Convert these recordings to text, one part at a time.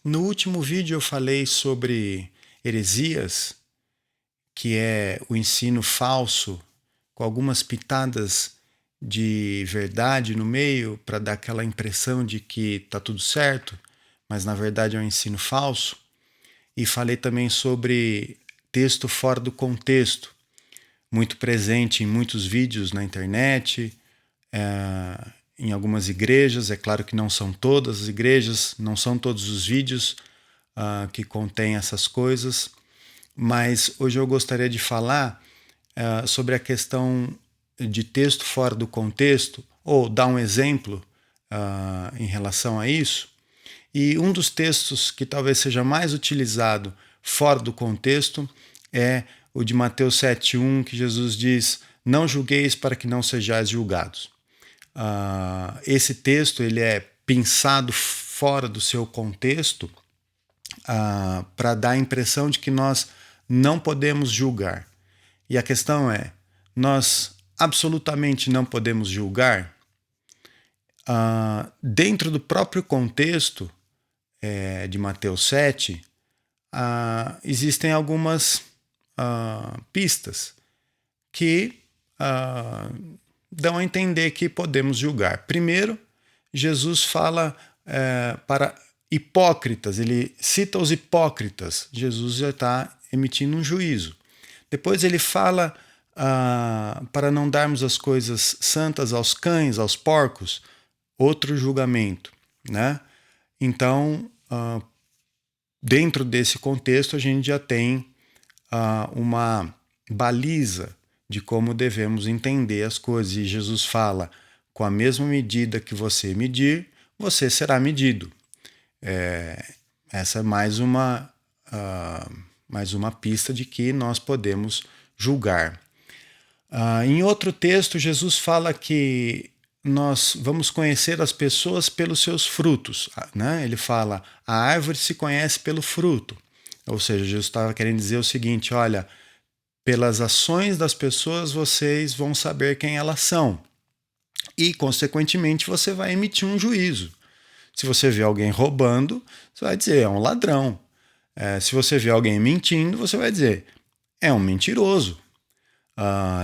No último vídeo eu falei sobre heresias, que é o ensino falso, com algumas pitadas de verdade no meio, para dar aquela impressão de que está tudo certo, mas na verdade é um ensino falso. E falei também sobre texto fora do contexto, muito presente em muitos vídeos na internet, em algumas igrejas. É claro que não são todas as igrejas, não são todos os vídeos que contêm essas coisas, mas hoje eu gostaria de falar sobre a questão de texto fora do contexto, ou dar um exemplo em relação a isso. E um dos textos que talvez seja mais utilizado fora do contexto é o de Mateus 7,1, que Jesus diz: não julgueis para que não sejais julgados. Esse texto ele é pensado fora do seu contexto para dar a impressão de que nós não podemos julgar. E a questão é, nós absolutamente não podemos julgar? Dentro do próprio contexto de Mateus 7, existem algumas pistas que dão a entender que podemos julgar. Primeiro, Jesus fala para hipócritas, ele cita os hipócritas. Jesus já está emitindo um juízo. Depois ele fala para não darmos as coisas santas aos cães, aos porcos, outro julgamento, né? Então, dentro desse contexto, a gente já tem uma baliza de como devemos entender as coisas. E Jesus fala: com a mesma medida que você medir, você será medido. Essa é mais uma pista de que nós podemos julgar. Em outro texto, Jesus fala que nós vamos conhecer as pessoas pelos seus frutos, né? Ele fala: a árvore se conhece pelo fruto. Ou seja, Jesus estava querendo dizer o seguinte: olha, pelas ações das pessoas vocês vão saber quem elas são. E, consequentemente, você vai emitir um juízo. Se você vê alguém roubando, você vai dizer: é um ladrão. Se você vê alguém mentindo, você vai dizer: é um mentiroso.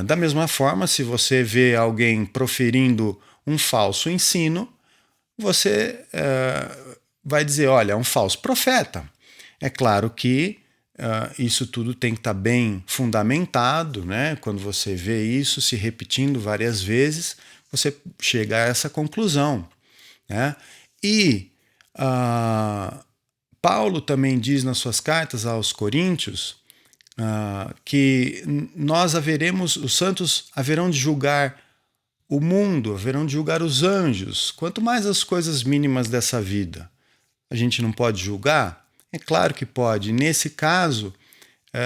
Da mesma forma, se você vê alguém proferindo um falso ensino, você vai dizer: olha, é um falso profeta. É claro que isso tudo tem que estar bem fundamentado, né? Quando você vê isso se repetindo várias vezes, você chega a essa conclusão, né? E Paulo também diz nas suas cartas aos Coríntios que os santos haverão de julgar o mundo, haverão de julgar os anjos, quanto mais as coisas mínimas dessa vida. A gente não pode julgar? É claro que pode. Nesse caso,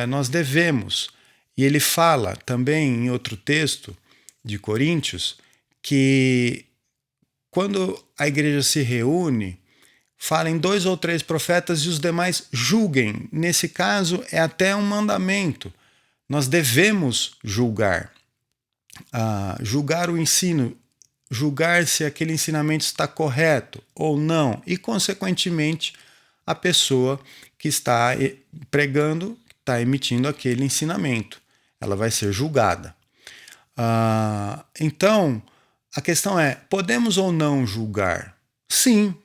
nós devemos. E ele fala também em outro texto de Coríntios que quando a igreja se reúne, falem 2 ou 3 profetas e os demais julguem. Nesse caso, é até um mandamento. Nós devemos julgar. Julgar o ensino, julgar se aquele ensinamento está correto ou não. E, consequentemente, a pessoa que está pregando, está emitindo aquele ensinamento. Ela vai ser julgada. Então, a questão é: podemos ou não julgar? Sim,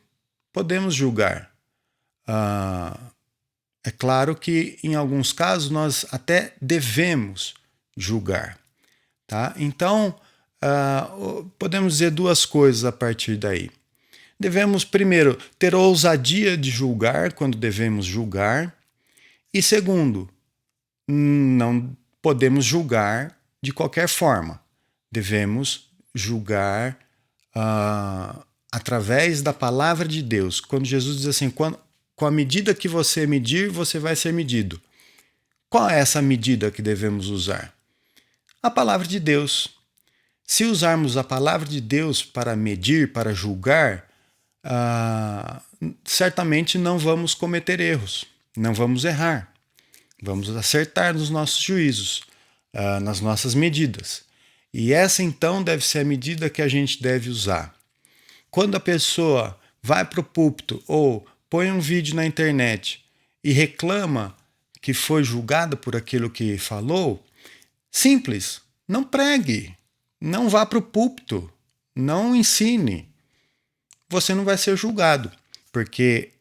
podemos julgar. É claro que em alguns casos nós até devemos julgar. Tá? Então, podemos dizer 2 coisas a partir daí. Devemos, primeiro, ter ousadia de julgar quando devemos julgar. E segundo, não podemos julgar de qualquer forma. Devemos julgar através da palavra de Deus. Quando Jesus diz assim: com a medida que você medir, você vai ser medido. Qual é essa medida que devemos usar? A palavra de Deus. Se usarmos a palavra de Deus para medir, para julgar, certamente não vamos cometer erros, não vamos errar. Vamos acertar nos nossos juízos, nas nossas medidas. E essa, então, deve ser a medida que a gente deve usar. Quando a pessoa vai para o púlpito ou põe um vídeo na internet e reclama que foi julgado por aquilo que falou, simples, não pregue, não vá para o púlpito, não ensine. Você não vai ser julgado, porque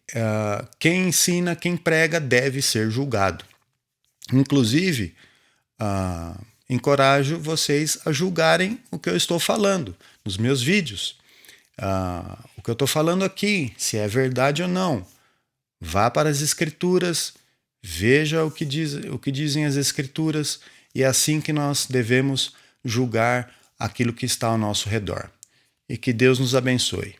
quem ensina, quem prega deve ser julgado. Inclusive, encorajo vocês a julgarem o que eu estou falando nos meus vídeos. O que eu estou falando aqui, se é verdade ou não. Vá para as Escrituras, veja o que dizem as Escrituras, e é assim que nós devemos julgar aquilo que está ao nosso redor. E que Deus nos abençoe.